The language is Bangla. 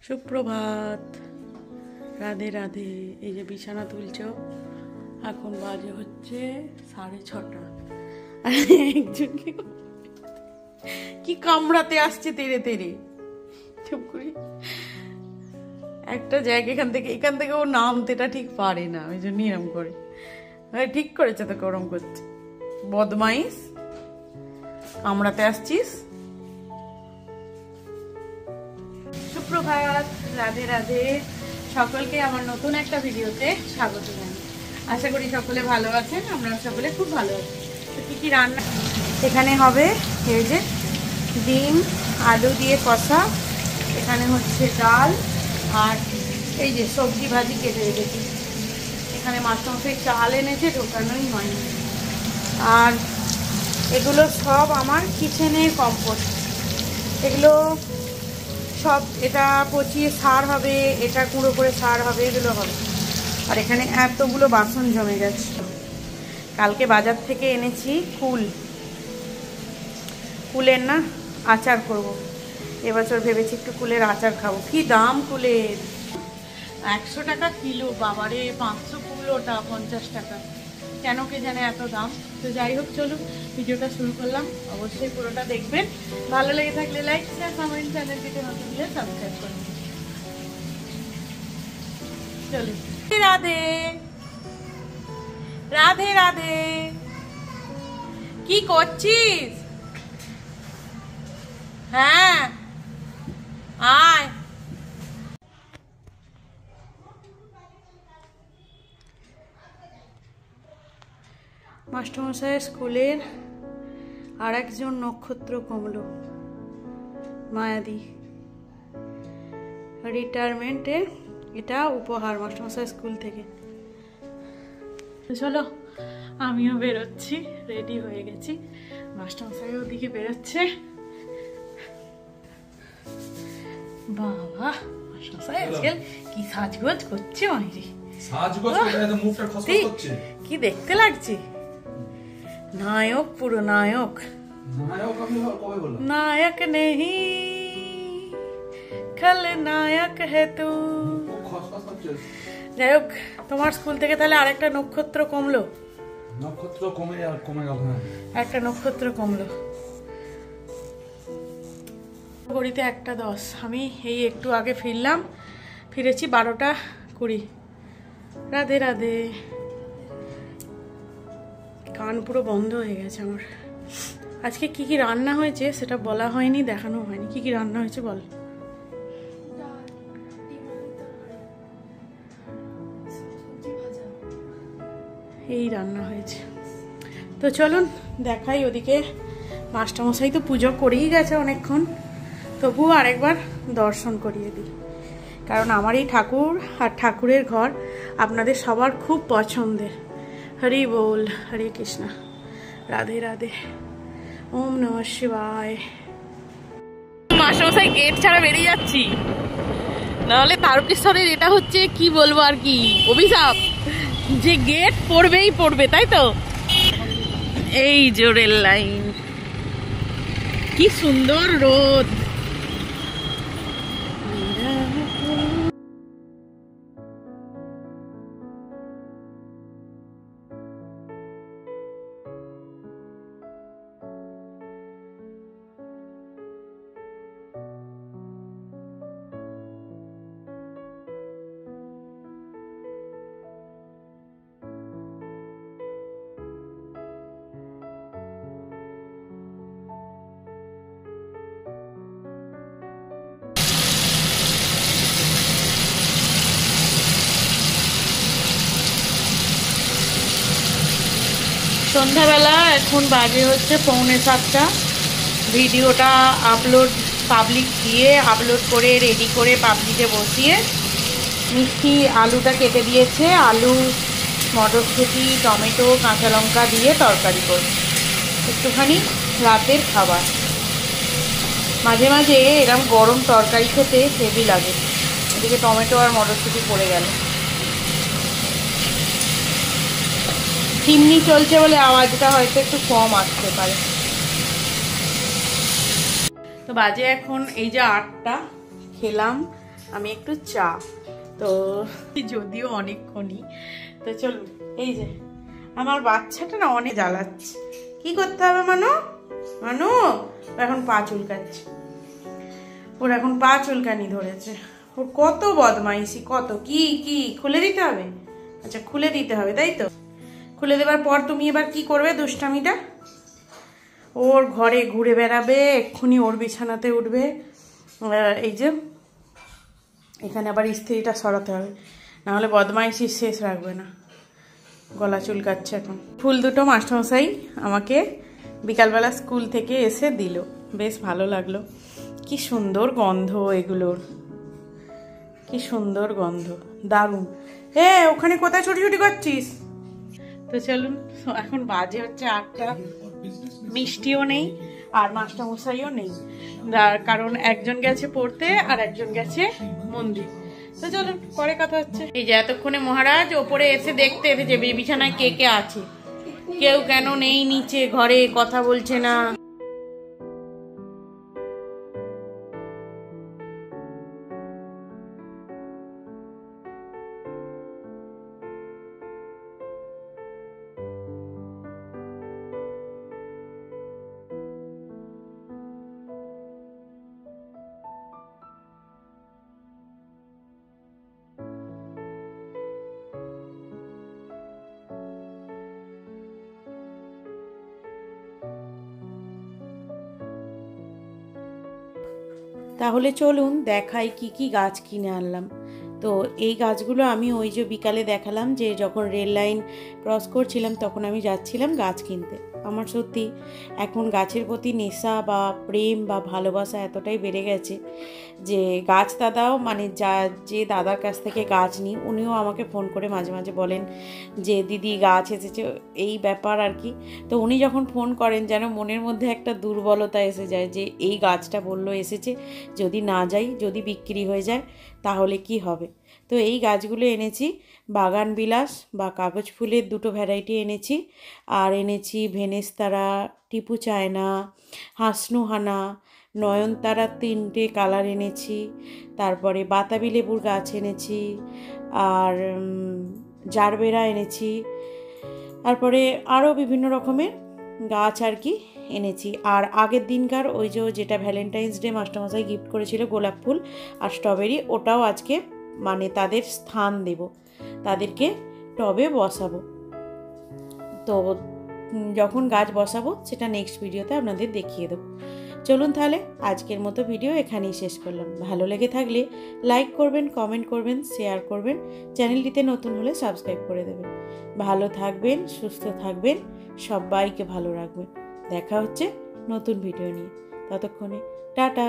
সুপ্রভাত, রাধে রাধে। এই যে বিছানা তুলছ, এখন বাজে হচ্ছে 6:30। একজনকে কি কামড়াতে আসছে তেরে তেরে। চুপ করি, একটা জায়গা এখান থেকে ও নামতেটা ঠিক পারে না, ওই জন্য এরম করে। ঠিক করেছে তোকে ওরম করছে, বদমাইশ। কামড়াতে আসছিস। সুপ্রভাত, রাধে রাধে। সকলকে আমার নতুন একটা ভিডিওতে স্বাগত জানাই। আশা করি সকলে ভালো আছেন, আমরা সকলে খুব ভালো আছি। তো কি কি রান্না এখানে হবে? এই যে ডিম আলু দিয়ে কষা, এখানে হচ্ছে ডাল, আর এই যে সবজি ভাজি কেটে রেখেছি। এখানে মাস্টারমশাই চাল এনেছে, ঢোকানোই হয়নি। আর এগুলো সব আমার কিচেনের কম্পোস্ট। এগুলো সব, এটা পচিয়ে সার হবে, এটা গুঁড়ো করে সার হবে, এগুলো হবে। আর এখানে এতগুলো বাসন জমে গেছে। কালকে বাজার থেকে এনেছি কুলের না আচার করব। এবছর ভেবেছি একটু কুলের আচার খাবো। কি দাম কুলের! 100 টাকা কিলো। বাবারে, 500 কুল, ওটা 50 টাকা। কেন কে জানে এত দাম। তো যাই হোক, চলুন ভিডিওটা শুরু করলাম। অবশ্যই পুরোটা দেখবেন। ভালো লেগে থাকলে লাইক, শেয়ার, কমেন্ট, চ্যানেলটিতে নতুন হলে সাবস্ক্রাইব করুন। চলুন। রাধে রাধে রাধে। কি করছিস? হ্যাঁ আয়। মাস্টারমশাইয়ের স্কুলের আর একজন নক্ষত্র কমল, মায়াদি। রিটায়ারমেন্টের এটা উপহার মাস্টারমশাই স্কুল থেকে। চলো, আমিও বেরোচ্ছি, রেডি হয়ে গেছি। মাস্টারমশাই ওদিকে বেরোচ্ছে। বাবা, মাস্টারমশাই আজকাল কি সাজগোজ করছে! মাইরি কি দেখতে লাগছে! নায়ক, পুরো নায়ক। নায়ক নেহি খলনায়ক হে তু। যাই হোক, তোমার স্কুল থেকে তাহলে আরেকটা নক্ষত্র কমলো। নক্ষত্র কমে গেল। একটা নক্ষত্র কমলো। ঘড়িতে 1:10। আমি এই একটু আগে ফিরেছি 12:20। রাধে রাধে। কান পুরো বন্ধ হয়ে গেছে আমার। আজকে কি কি রান্না হয়েছে সেটা বলা হয়নি, দেখানো হয়নি। কি কি রান্না হয়েছে বল। এই রান্না হয়েছে। তো চলুন দেখাই ওদিকে। মাস্টারমশাই তো পুজো করেই গেছে অনেকক্ষণ, তবুও আরেকবার দর্শন করিয়ে দিই। কারণ আমার এই ঠাকুর আর ঠাকুরের ঘর আপনাদের সবার খুব পছন্দের। হরি বল, হরে কৃষ্ণ, রাধে রাধে, ওম নমঃ শিবায়। মাস্টারমশাই গেট ছাড়া বেরিয়ে যাচ্ছি, নাহলে তারকেশ্বরের এটা হচ্ছে কি বলবো আর কি, অভিশাপ যে গেট পড়বে, তাই তো। এই জোরের লাইন, কি সুন্দর রোদ। সন্ধ্যাবেলা, এখন বাজে হচ্ছে 6:45। ভিডিওটা পাবলিক দিয়ে আপলোড করে রেডি করে পাবলিকে বসিয়ে মিষ্টি আলুটা কেটে দিয়েছে। আলু, মটরশুঁটি, টমেটো, কাঁচা লঙ্কা দিয়ে তরকারি করব। একটুখানি রাতের খাবার। মাঝে মাঝে এরকম গরম তরকারি খেতে হেভি লাগে। এদিকে টমেটো আর মটরশুঁটি পড়ে গেল। চিমনি চলছে বলে আওয়াজটা হয়তো একটু কম আসতে পারে। তো বাজে এখন এই যে 8টা, খেলাম আমি একটু চা। তো যদিও অনেকক্ষণই, তো চলুন। এই যে আমার বাচ্চাটা না অনেক জ্বালাচ্ছে। কি করতে হবে মানু? মানু এখন পা চুলকাচ্ছে, ওর এখন পা চুলকানি ধরেছে। ওর কত বদমাইশি, কত কি কি খুলে দিতে হবে? আচ্ছা খুলে দিতে হবে, তাই তো। খুলে দেবার পর তুমি এবার কি করবে দুষ্টামিটা? ওর ঘরে ঘুরে বেড়াবে, এক্ষুনি ওর বিছানাতে উঠবে। এই যে এখানে আবার ইস্ত্রিটা সরাতে হবে, নাহলে বদমাইশি শেষ রাখবে না। গলা চুলকাচ্ছে এখন। ফুল দুটো মাস্টারমশাই আমাকে বিকালবেলা স্কুল থেকে এসে দিল, বেশ ভালো লাগলো। কি সুন্দর গন্ধ এগুলোর, কি সুন্দর গন্ধ, দারুণ। ওখানে কোথায় ছুটি করছিস? তো চলুন, এখন বাজে হচ্ছে 8টা। মিষ্টিও নেই আর মাস্টারমশাইও নেই, কারণ একজন গেছে পড়তে আর একজন গেছে মন্দির। তো চলুন পরে কথা হচ্ছে। এই যে এতক্ষণে মহারাজ ওপরে এসে দেখতে এসেছে বিছানায় কে কে আছে, কেউ কেন নেই নিচে ঘরে, কথা বলছে না। তাহলে চলুন দেখাই কি কি গাছ কিনে আনলাম। তো এই গাছগুলো আমি ওই যে বিকালে দেখালাম, যে যখন রেল লাইন ক্রস করছিলাম তখন আমি যাচ্ছিলাম গাছ কিনতে। আমার সত্যি এখন গাছের প্রতি নেশা বা প্রেম বা ভালোবাসা এতটাই বেড়ে গেছে যে গাছ দাদাও, মানে যে দাদার কাছ থেকে গাছ নিই, উনিও আমাকে ফোন করে মাঝে মাঝে বলেন যে দিদি গাছ এসেছে, এই ব্যাপার আর কি। তো উনি যখন ফোন করেন যেন মনের মধ্যে একটা দুর্বলতা এসে যায় যে এই গাছটা বললো এসেছে, যদি না যাই, যদি বিক্রি হয়ে যায় তাহলে কি হবে। তো এই গাছগুলো এনেছি, বাগান বিলাস বা কাগজ ফুলের 2টো ভ্যারাইটি এনেছি, আর এনেছি ভেনেস্তারা, টিপু চায়না, হাসনুহানা, নয়নতারা 3টে কালার এনেছি, তারপরে বাতাবি লেবুর গাছ এনেছি, আর জারবেরা এনেছি, তারপরে আরও বিভিন্ন রকমের গাছ আর কি এনেছি। আর আগের দিনকার ওই যেটা ভ্যালেন্টাইন্স ডে মাস্টারমশাই গিফট করেছিল গোলাপ ফুল আর স্ট্রবেরি, ওটাও আজকে মানে তাদের স্থান দেব, তাদেরকে টবে বসাবো। তো যখন গাছ বসাবো সেটা নেক্সট ভিডিওতে আপনাদের দেখিয়ে দেবো। চলুন তাহলে আজকের মতো ভিডিও এখানেই শেষ করলাম। ভালো লেগে থাকলে লাইক করবেন, কমেন্ট করবেন, শেয়ার করবেন, চ্যানেলটিতে নতুন হলে সাবস্ক্রাইব করে দেবেন। ভালো থাকবেন, সুস্থ থাকবেন, সবাইকে ভালো রাখবেন। দেখা হচ্ছে নতুন ভিডিও নিয়ে, ততক্ষণে টাটা।